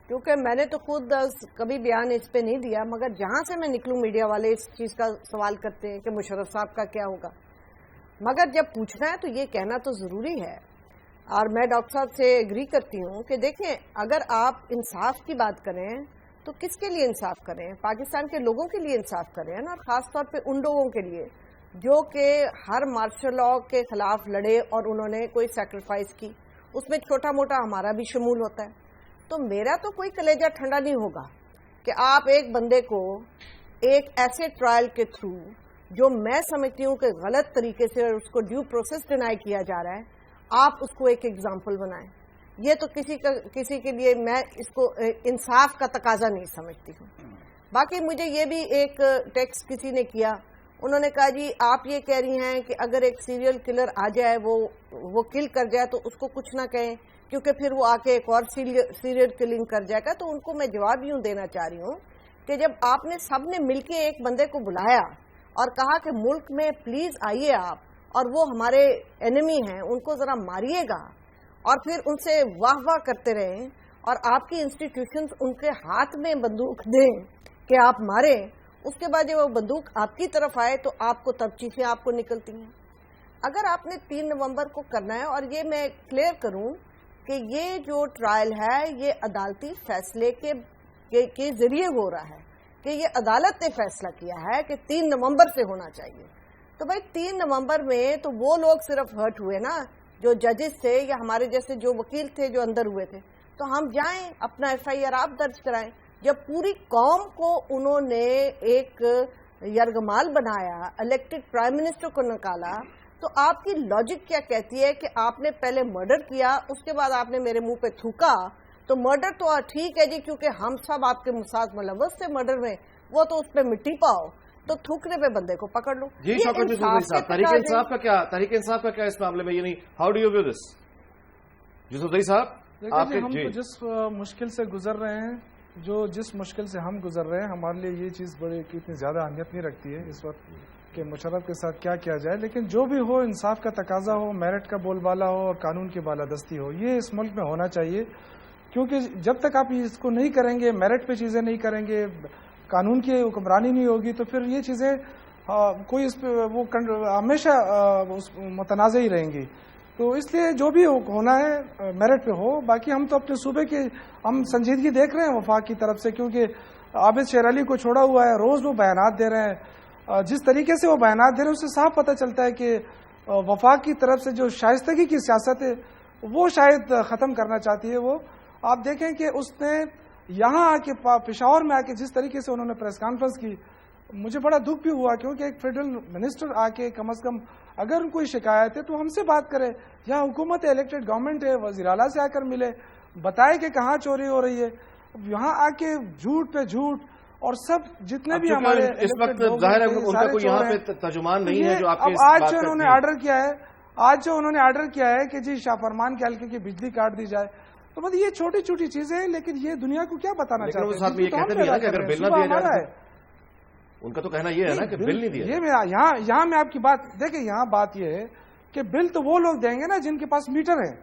کیونکہ میں نے تو خود کبھی بیان اس پہ نہیں دیا, مگر جہاں سے میں نکلوں میڈیا والے اس چیز کا سوال کرتے ہیں کہ مشرف صاحب کا کیا ہوگا. مگر جب پوچھنا ہے تو یہ کہنا تو ضروری ہے, اور میں ڈاکٹر صاحب سے ایگری کرتی ہوں کہ دیکھیں اگر آپ انصاف کی بات کریں تو کس کے لیے انصاف کریں؟ پاکستان کے لوگوں کے لیے انصاف کریں نا, اور خاص طور پہ ان لوگوں کے لیے جو کہ ہر مارشل لاء کے خلاف لڑے اور انہوں نے کوئی سیکریفائس کی, اس میں چھوٹا موٹا ہمارا بھی شمول ہوتا ہے. تو میرا تو کوئی کلیجہ ٹھنڈا نہیں ہوگا کہ آپ ایک بندے کو ایک ایسے ٹرائل کے تھرو جو میں سمجھتی ہوں کہ غلط طریقے سے اس کو ڈیو پروسیس ڈینائی کیا جا رہا ہے, آپ اس کو ایک ایگزامپل بنائیں. یہ تو کسی کے لیے میں اس کو انصاف کا تقاضا نہیں سمجھتی ہوں. باقی مجھے یہ بھی ایک ٹیکسٹ کسی نے کیا, انہوں نے کہا جی آپ یہ کہہ رہی ہیں کہ اگر ایک سیریل کلر آ جائے وہ کل کر جائے تو اس کو کچھ نہ کہیں کیونکہ پھر وہ آ کے ایک اور سیریل کلنگ کر جائے گا. تو ان کو میں جواب یوں دینا چاہ رہی ہوں کہ جب آپ نے سب نے مل کے ایک بندے کو بلایا اور کہا کہ ملک میں پلیز آئیے آپ, اور وہ ہمارے اینیمی ہیں ان کو ذرا ماریے گا, اور پھر ان سے واہ واہ کرتے رہیں اور آپ کی انسٹیٹیوشنز ان کے ہاتھ میں بندوق دیں کہ آپ ماریں, اس کے بعد جب وہ بندوق آپ کی طرف آئے تو آپ کو تب چیزیں آپ کو نکلتی ہیں. اگر آپ نے 3 نومبر کو کرنا ہے, اور یہ میں کلیئر کروں کہ یہ جو ٹرائل ہے یہ عدالتی فیصلے کے ذریعے ہو رہا ہے, کہ یہ عدالت نے فیصلہ کیا ہے کہ 3 نومبر سے ہونا چاہیے. تو بھائی 3 نومبر میں تو وہ لوگ صرف ہرٹ ہوئے نا جو ججز تھے یا ہمارے جیسے جو وکیل تھے جو اندر ہوئے تھے, تو ہم جائیں اپنا FIR آپ درج کرائیں. جب پوری قوم کو انہوں نے ایک یرغمال بنایا, الیکٹڈ پرائم منسٹر کو نکالا, تو آپ کی لاجک کیا کہتی ہے کہ آپ نے پہلے مرڈر کیا اس کے بعد آپ نے میرے منہ پہ تھوکا, تو مرڈر تو ٹھیک ہے جی کیونکہ ہم سب آپ کے ساتھ ملوث تھے مرڈر میں, وہ تو اس پہ مٹی پاؤ, تو تھوکنے پہ بندے کو پکڑ لو. جی شوکت صاحب, تحریک انصاف کا کیا اس معاملے میں, یعنی how do you view this? Yousafzai صاحب ہم تو جس مشکل سے گزر رہے ہیں, جس مشکل سے ہم گزر رہے ہیں, ہمارے لیے یہ چیز بڑی اتنی زیادہ اہمیت نہیں رکھتی ہے اس وقت کہ مشرف کے ساتھ کیا کیا جائے, لیکن جو بھی ہو انصاف کا تقاضا ہو, میرٹ کا بول بالا ہو اور قانون کی بالادستی ہو, یہ اس ملک میں ہونا چاہیے. کیونکہ جب تک آپ اس کو نہیں کریں گے, میرٹ پہ چیزیں نہیں کریں گے, قانون کی حکمرانی نہیں ہوگی, تو پھر یہ چیزیں کوئی اس پہ وہ ہمیشہ متنازع ہی رہیں گی. تو اس لیے جو بھی ہونا ہے میرٹ پہ ہو. باقی ہم تو اپنے صوبے کی ہم سنجیدگی دیکھ رہے ہیں وفاق کی طرف سے, کیونکہ عابد شیر علی کو چھوڑا ہوا ہے, روز وہ بیانات دے رہے ہیں. جس طریقے سے وہ بیانات دے رہے ہیں اس سے صاف پتہ چلتا ہے کہ وفاق کی طرف سے جو شائستگی کی سیاست ہے وہ شاید ختم کرنا چاہتی ہے. وہ آپ دیکھیں کہ اس نے یہاں آ کے پشاور میں آ کے جس طریقے سے انہوں نے پریس کانفرنس کی, مجھے بڑا دکھ بھی ہوا, کیونکہ ایک فیڈرل منسٹر آ کے کم از کم اگر کوئی شکایت ہے تو ہم سے بات کرے, یا حکومت ہے, الیکٹڈ گورنمنٹ ہے, وزیر اعلیٰ سے آ کر ملے, بتائے کہ کہاں چوری ہو رہی ہے. یہاں آ کے جھوٹ پہ جھوٹ, اور سب جتنے بھی ہمارے اس وقت ظاہر ہے ان کا کوئی یہاں پہ ترجمان نہیں ہے جو آپ کے آج جو انہوں نے آرڈر کیا ہے کہ جی شاہ فرمان کے حلقے کی بجلی کاٹ دی جائے, تو مطلب یہ چھوٹی چھوٹی چیزیں ہیں, لیکن یہ دنیا کو کیا بتانا چاہتے ہیں؟ یہ کہتے بھی ہے کہ اگر بل نہ دیا جائے, ان کا تو کہنا یہ ہے نا کہ بل نہیں دیا. یہاں میں آپ کی بات دیکھیں, یہاں بات یہ ہے کہ بل تو وہ لوگ دیں گے نا جن کے پاس میٹر ہے.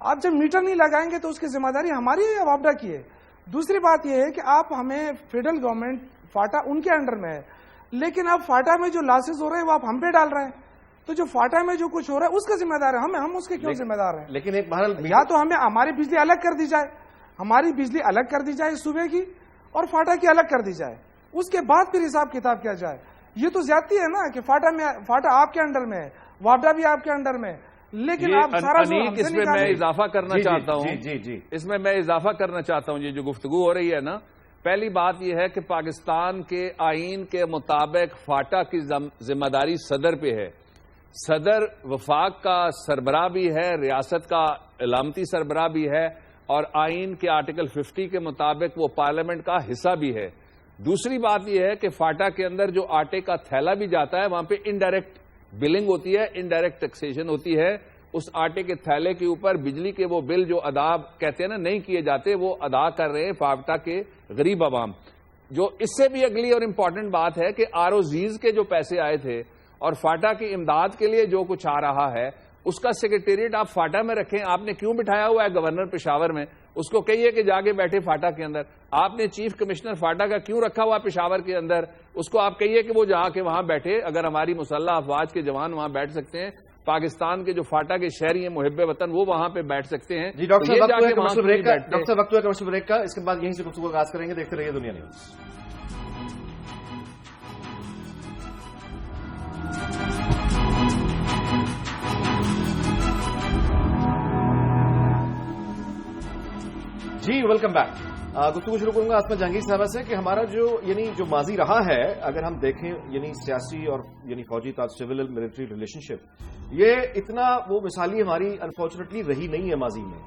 آپ جب میٹر نہیں لگائیں گے تو اس کی ذمہ داری ہماری ہے یا وابڈا کی ہے؟ دوسری بات یہ ہے کہ آپ ہمیں فیڈرل گورنمنٹ فاٹا ان کے انڈر میں ہے, لیکن اب فاٹا میں جو لاسز ہو رہے ہیں وہ آپ ہم پہ ڈال رہے ہیں, تو جو فاٹا میں جو کچھ ہو رہا ہے اس کا ذمہ دار ہے ہم اس کے کیوں ذمہ دار ہیں؟ لیکن ایک بہرحال یا تو ہمیں ہماری بجلی الگ کر دی جائے, ہماری بجلی الگ کر دی جائے صوبے کی, اور فاٹا کی الگ کر دی جائے, اس کے بعد پھر حساب کتاب کیا جائے. یہ تو زیادتی ہے نا کہ فاٹا آپ کے انڈر میں ہے, وابڈا بھی آپ کے انڈر میں, لیکن آپ سارا اس میں میں اضافہ کرنا چاہتا ہوں. جی اس میں میں اضافہ کرنا چاہتا ہوں. یہ جو گفتگو ہو رہی ہے نا, پہلی بات یہ ہے کہ پاکستان کے آئین کے مطابق فاٹا کی ذمہ داری صدر پہ ہے. صدر وفاق کا سربراہ بھی ہے، ریاست کا علامتی سربراہ بھی ہے، اور آئین کے آرٹیکل 50 کے مطابق وہ پارلیمنٹ کا حصہ بھی ہے۔ دوسری بات یہ ہے کہ فاٹا کے اندر جو آٹے کا تھیلا بھی جاتا ہے وہاں پہ انڈائریکٹ بلنگ ہوتی ہے، انڈائریکٹ ٹیکسیشن ہوتی ہے۔ اس آٹے کے تھیلے کے اوپر بجلی کے وہ بل جو ادا کہتے ہیں نا نہیں کیے جاتے، وہ ادا کر رہے ہیں فاٹا کے غریب عوام۔ جو اس سے بھی اگلی اور امپورٹنٹ بات ہے کہ ROZs کے جو پیسے آئے تھے اور فاٹا کی امداد کے لیے جو کچھ آ رہا ہے اس کا سیکریٹریٹ آپ فاٹا میں رکھیں۔ آپ نے کیوں بٹھایا ہوا ہے گورنر پشاور میں؟ اس کو کہیے کہ جا کے بیٹھے فاٹا کے اندر۔ آپ نے چیف کمشنر فاٹا کا کیوں رکھا ہوا پشاور کے اندر؟ اس کو آپ کہیے کہ وہ جا کے وہاں بیٹھے۔ اگر ہماری مسلح افواج کے جوان وہاں بیٹھ سکتے ہیں، پاکستان کے جو فاٹا کے شہری ہیں محب وطن وہ وہاں پہ بیٹھ سکتے ہیں۔ جی ڈاکٹر صاحب وقت ہے کمرشل بریک کا، اس کے بعد یہیں سے گفتگو کا آغاز کریں گے۔ دیکھتے رہیے دنیا نیوز۔ جی ویلکم بیک۔ گفتگو شروع کروں گا آسما جہانگیر صاحبہ سے کہ ہمارا جو ماضی رہا ہے، اگر ہم دیکھیں سیاسی اور فوجی سول ملٹری ریلیشن شپ، یہ اتنا وہ مثالی ہماری انفارچونیٹلی رہی نہیں ہے ماضی میں۔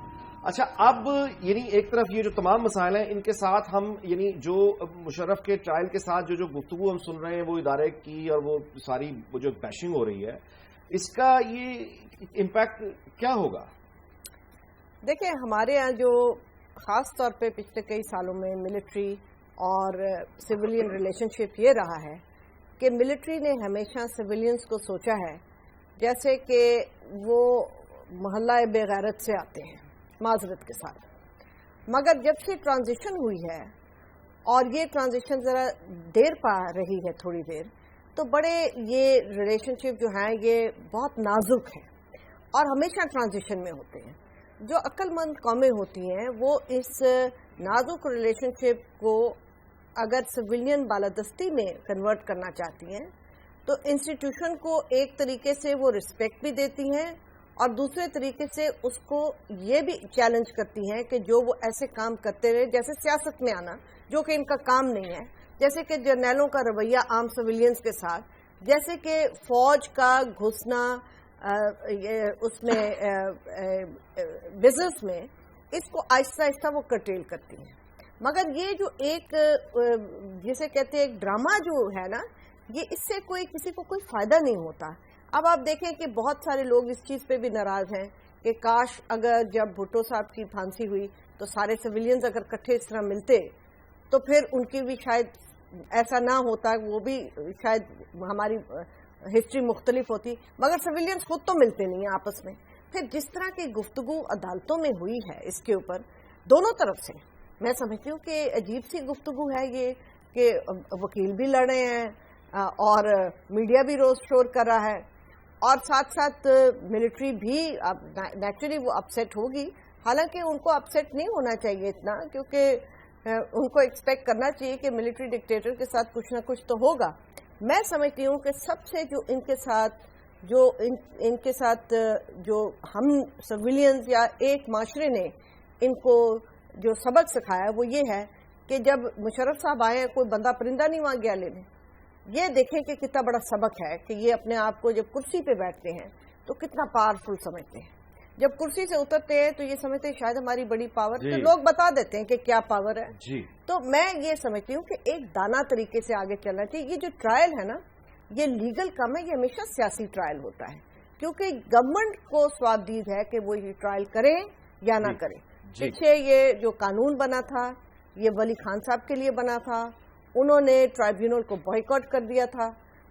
اچھا اب ایک طرف یہ جو تمام مسائل ہیں ان کے ساتھ ہم جو مشرف کے ٹرائل کے ساتھ جو گفتگو ہم سن رہے ہیں وہ ادارے کی اور وہ ساری جو بیشنگ ہو رہی ہے، اس کا یہ امپیکٹ کیا ہوگا؟ دیکھیں ہمارے یہاں جو خاص طور پہ پچھلے کئی سالوں میں ملٹری اور سویلین ریلیشن شپ یہ رہا ہے کہ ملٹری نے ہمیشہ سویلینز کو سوچا ہے جیسے کہ وہ محلہ بے غیرت سے آتے ہیں، معذرت کے ساتھ۔ مگر جب سے ٹرانزیشن ہوئی ہے اور یہ ٹرانزیشن ذرا دیر پا رہی ہے تھوڑی دیر، تو بڑے یہ ریلیشن شپ جو ہیں یہ بہت نازک ہیں اور ہمیشہ ٹرانزیشن میں ہوتے ہیں۔ جو عقل مند قومیں ہوتی ہیں وہ اس نازک ریلیشن شپ کو اگر سویلین بالادستی میں کنورٹ کرنا چاہتی ہیں تو انسٹیٹیوشن کو ایک طریقے سے وہ رسپیکٹ بھی دیتی ہیں اور دوسرے طریقے سے اس کو یہ بھی چیلنج کرتی ہیں کہ جو وہ ایسے کام کرتے رہے جیسے سیاست میں آنا جو کہ ان کا کام نہیں ہے، جیسے کہ جرنیلوں کا رویہ عام سویلینز کے ساتھ، جیسے کہ فوج کا گھسنا اس میں بزنس میں، اس کو آہستہ آہستہ وہ کرٹیل کرتی ہیں۔ مگر یہ جو ایک جسے کہتے ہیں ایک ڈرامہ جو ہے نا، یہ اس سے کسی کو کوئی فائدہ نہیں ہوتا۔ اب آپ دیکھیں کہ بہت سارے لوگ اس چیز پہ بھی ناراض ہیں کہ کاش اگر جب بھٹو صاحب کی پھانسی ہوئی تو سارے سویلینز اگر کٹھے اس طرح ملتے تو پھر ان کی بھی شاید ایسا نہ ہوتا، وہ بھی شاید ہماری ہسٹری مختلف ہوتی، مگر سویلینز خود تو ملتے نہیں ہیں آپس میں۔ پھر جس طرح کی گفتگو عدالتوں میں ہوئی ہے اس کے اوپر دونوں طرف سے، میں سمجھتی ہوں کہ عجیب سی گفتگو ہے یہ کہ وکیل بھی لڑ رہے ہیں اور میڈیا بھی روز شور کر رہا ہے اور ساتھ ساتھ ملٹری بھی نیچرلی وہ اپسیٹ ہوگی، حالانکہ ان کو اپسیٹ نہیں ہونا چاہیے اتنا، کیونکہ ان کو ایکسپیکٹ کرنا چاہیے کہ ملٹری ڈکٹیٹر کے ساتھ کچھ نہ کچھ تو ہوگا۔ میں سمجھتی ہوں کہ سب سے جو ان کے ساتھ جو ہم سویلینز یا ایک معاشرے نے ان کو جو سبق سکھایا وہ یہ ہے کہ جب مشرف صاحب آئے کوئی بندہ پرندہ نہیں وہاں گیا لینے۔ یہ دیکھیں کہ کتنا بڑا سبق ہے کہ یہ اپنے آپ کو جب کرسی پہ بیٹھتے ہیں تو کتنا پاورفل سمجھتے ہیں، جب کرسی سے اترتے ہیں تو یہ سمجھتے ہیں شاید ہماری بڑی پاور، تو لوگ بتا دیتے ہیں کہ کیا پاور ہے۔ تو میں یہ سمجھتی ہوں کہ ایک دانا طریقے سے آگے چلنا چاہیے۔ یہ جو ٹرائل ہے نا، یہ لیگل کم ہے، یہ ہمیشہ سیاسی ٹرائل ہوتا ہے کیونکہ گورنمنٹ کو سوادید ہے کہ وہ یہ ٹرائل کرے یا نہ کرے۔ پیچھے یہ جو قانون بنا تھا یہ ولی خان صاحب کے لیے بنا تھا، انہوں نے ٹرائیبیونل کو بائیکاٹ کر دیا تھا،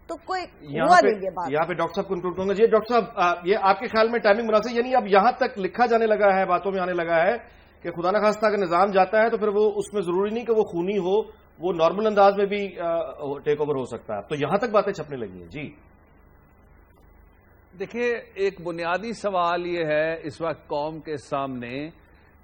تو کوئی ہوا نہیں یہ بات۔ یہاں پہ ڈاکٹر صاحب کو انکلوڈ کروں گا۔ جی ڈاکٹر صاحب، یہ آپ کے خیال میں ٹائمنگ مناسب، یعنی اب یہاں تک لکھا جانے لگا ہے، باتوں میں آنے لگا ہے کہ خدا نخواستہ اگر نظام جاتا ہے تو پھر وہ اس میں ضروری نہیں کہ وہ خونی ہو، وہ نارمل انداز میں بھی ٹیک اوور ہو سکتا ہے، تو یہاں تک باتیں چھپنے لگی ہیں۔ جی دیکھیں، ایک بنیادی سوال یہ ہے اس وقت قوم کے سامنے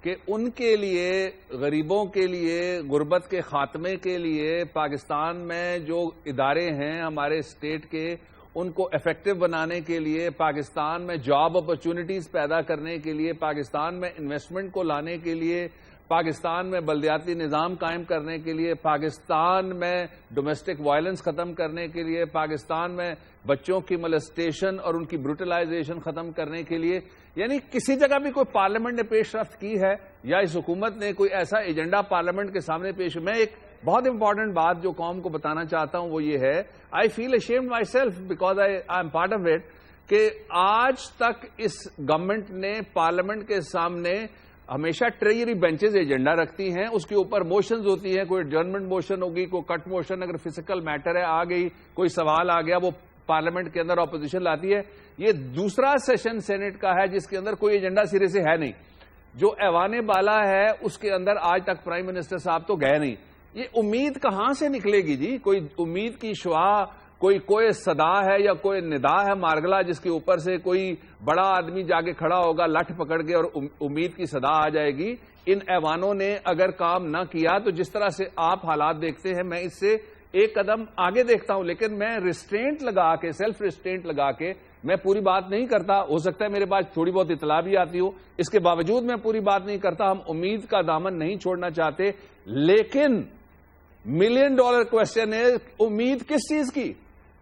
کہ ان کے لیے، غریبوں کے لیے، غربت کے خاتمے کے لیے پاکستان میں جو ادارے ہیں ہمارے اسٹیٹ کے، ان کو ایفیکٹو بنانے کے لیے، پاکستان میں جاب اپرچونٹیز پیدا کرنے کے لیے، پاکستان میں انویسٹمنٹ کو لانے کے لیے، پاکستان میں بلدیاتی نظام قائم کرنے کے لیے، پاکستان میں ڈومیسٹک وائلنس ختم کرنے کے لیے، پاکستان میں بچوں کی ملسٹیشن اور ان کی بروٹلائزیشن ختم کرنے کے لیے، یعنی کسی جگہ بھی کوئی پارلیمنٹ نے پیش رفت کی ہے یا اس حکومت نے کوئی ایسا ایجنڈا پارلیمنٹ کے سامنے پیش. میں ایک بہت امپورٹنٹ بات جو قوم کو بتانا چاہتا ہوں وہ یہ ہے، آئی فیل ashamed my self because I am part of it, کہ آج تک اس گورنمنٹ نے پارلیمنٹ کے سامنے ہمیشہ ٹریجری بینچز ایجنڈا رکھتی ہیں، اس کے اوپر موشنز ہوتی ہیں، کوئی ایڈجرنمنٹ موشن ہوگی، کوئی کٹ موشن، اگر فزیکل میٹر ہے آ گئی، کوئی سوال آ گیا، وہ پارلیمنٹ کے اندر اپوزیشن لاتی ہے. یہ دوسرا سیشن سینٹ کا ہے جس کے اندر کوئی ایجنڈا سرے سے ہے نہیں. جو ایوان بالا ہے اس کے اندر آج تک پرائم منسٹر صاحب تو گئے نہیں. یہ امید کہاں سے نکلے گی جی؟ کوئی امید کی شعاع، کوئی صدا ہے یا کوئی ندا ہے مارگلا جس کے اوپر سے کوئی بڑا آدمی جا کے کھڑا ہوگا لٹھ پکڑ کے اور امید کی صدا آ جائے گی؟ ان ایوانوں نے اگر کام نہ کیا تو جس طرح سے آپ حالات دیکھتے ہیں میں اس سے ایک قدم آگے دیکھتا ہوں، لیکن میں ریسٹرینٹ لگا کے، سیلف ریسٹرینٹ لگا کے میں پوری بات نہیں کرتا. ہو سکتا ہے میرے پاس تھوڑی بہت اطلاع بھی آتی ہو، اس کے باوجود میں پوری بات نہیں کرتا. ہم امید کا دامن نہیں چھوڑنا چاہتے، لیکن $1,000,000 کوشچن ہے، امید کس چیز کی؟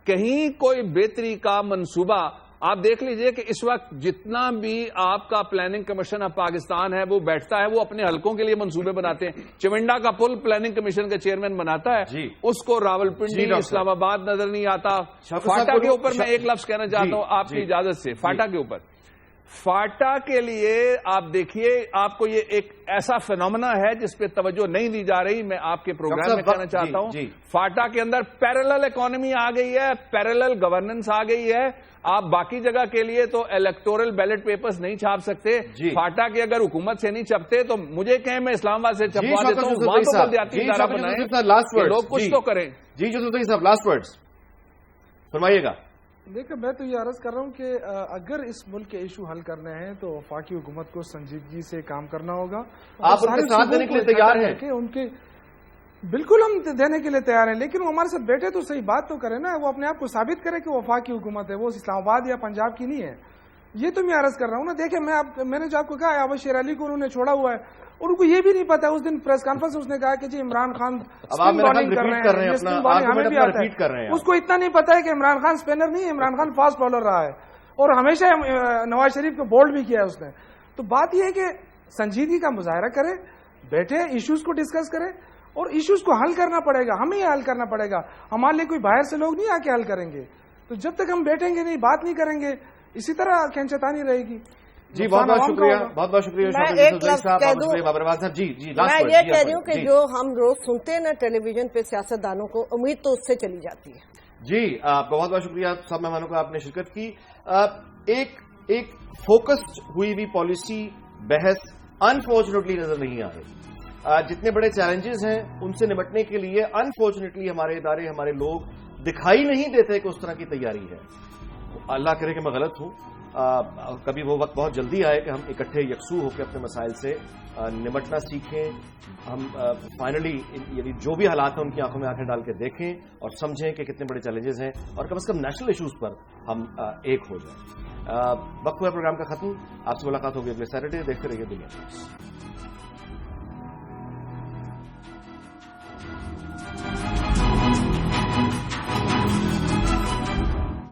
کہیں کوئی بہتری کا منصوبہ. آپ دیکھ لیجئے کہ اس وقت جتنا بھی آپ کا پلاننگ کمیشن آف پاکستان ہے وہ بیٹھتا ہے، وہ اپنے حلقوں کے لیے منصوبے بناتے ہیں. چمنڈا کا پل پلاننگ کمیشن کا چیئرمین بناتا ہے، اس کو راولپنڈی اسلام آباد نظر نہیں آتا. فاٹا کے اوپر میں ایک لفظ کہنا چاہتا ہوں آپ کی اجازت سے. فاٹا کے اوپر، فاٹا کے لیے آپ دیکھیے، آپ کو یہ ایک ایسا فینومنا ہے جس پہ توجہ نہیں دی جا رہی. میں آپ کے پروگرام میں کہنا چاہتا ہوں فاٹا کے اندر پیرلل اکانومی آ گئی ہے، پیرلل گورننس آ گئی ہے. آپ باقی جگہ کے لیے تو الیکٹورل بیلٹ پیپرز نہیں چھاپ سکتے. فاٹا کے اگر حکومت سے نہیں چھپتے تو مجھے کہیں میں اسلام آباد سے چھپوا دیتا ہوں. وہاں تو بلدیاتی ادارہ بنائیں، لوگ کچھ تو کریں. جی صاحب لاسٹ ورڈز فرمائیے گا. دیکھیں میں تو یہ عرض کر رہا ہوں کہ اگر اس ملک کے ایشو حل کرنے ہیں تو وفاقی حکومت کو سنجیدگی سے کام کرنا ہوگا. آپ ان کے ساتھ دینے کے لیے تیار ہیں؟ ان کے بالکل ہم دینے کے لیے تیار ہیں، لیکن وہ ہمارے ساتھ بیٹھے تو صحیح بات تو کرے نا، وہ اپنے آپ کو ثابت کرے کہ وہ وفاقی حکومت ہے، وہ اسلام آباد یا پنجاب کی نہیں ہے. یہ تو میں عرض کر رہا ہوں نا. دیکھیں میں نے جو آپ کو کہا عابد شیر علی کو انہوں نے چھوڑا ہوا ہے، اور ان کو یہ بھی نہیں پتا. اس دن پریس کانفرنس اس نے کہا کہ جی عمران خان اسپن بالنگ کر رہے ہیں، ہمیں بھی آتا ہے. اس کو اتنا نہیں پتا ہے کہ عمران خان اسپنر نہیں ہے، عمران خان فاسٹ بالر رہا ہے اور ہمیشہ نواز شریف کو بولڈ بھی کیا ہے اس نے. تو بات یہ ہے کہ سنجیدگی کا مظاہرہ کرے، بیٹھے ایشوز کو ڈسکس کرے، اور ایشوز کو حل کرنا پڑے گا. ہمیں یہ حل کرنا پڑے گا، ہمارے لیے کوئی باہر سے لوگ نہیں آ کے حل کریں گے. تو جب تک ہم بیٹھیں گے نہیں، بات نہیں کریں گے، اسی طرح کھینچتانی رہے گی. جی بہت بہت شکریہ، بہت بہت شکریہ. میں ایک لفظ کہہ دوں، میں یہ کہہ رہی ہوں کہ جو ہم روز سنتے ہیں نا ٹیلی ویژن پہ سیاستدانوں کو، امید تو اس سے چلی جاتی ہے. جی آپ کا بہت بہت شکریہ. سب مہمانوں کا آپ نے شرکت کی. ایک فوکسڈ ہوئی بھی پالیسی بحث انفارچونیٹلی نظر نہیں آ رہی. جتنے بڑے چیلنجز ہیں ان سے نمٹنے کے لیے انفارچونیٹلی ہمارے ادارے، ہمارے لوگ دکھائی نہیں دیتے کہ اس طرح کی تیاری ہے. اللہ کرے کہ میں غلط ہوں. کبھی وہ وقت بہت جلدی آئے کہ ہم اکٹھے یکسو ہو کے اپنے مسائل سے نمٹنا سیکھیں. ہم فائنلی یعنی جو بھی حالات ہیں ان کی آنکھوں میں آنکھیں ڈال کے دیکھیں اور سمجھیں کہ کتنے بڑے چیلنجز ہیں، اور کم از کم نیشنل ایشوز پر ہم ایک ہو جائیں. وقت ہوا پروگرام کا ختم. آپ سے ملاقات ہوگی اگلے سیٹرڈے. دیکھتے رہیے دنیا.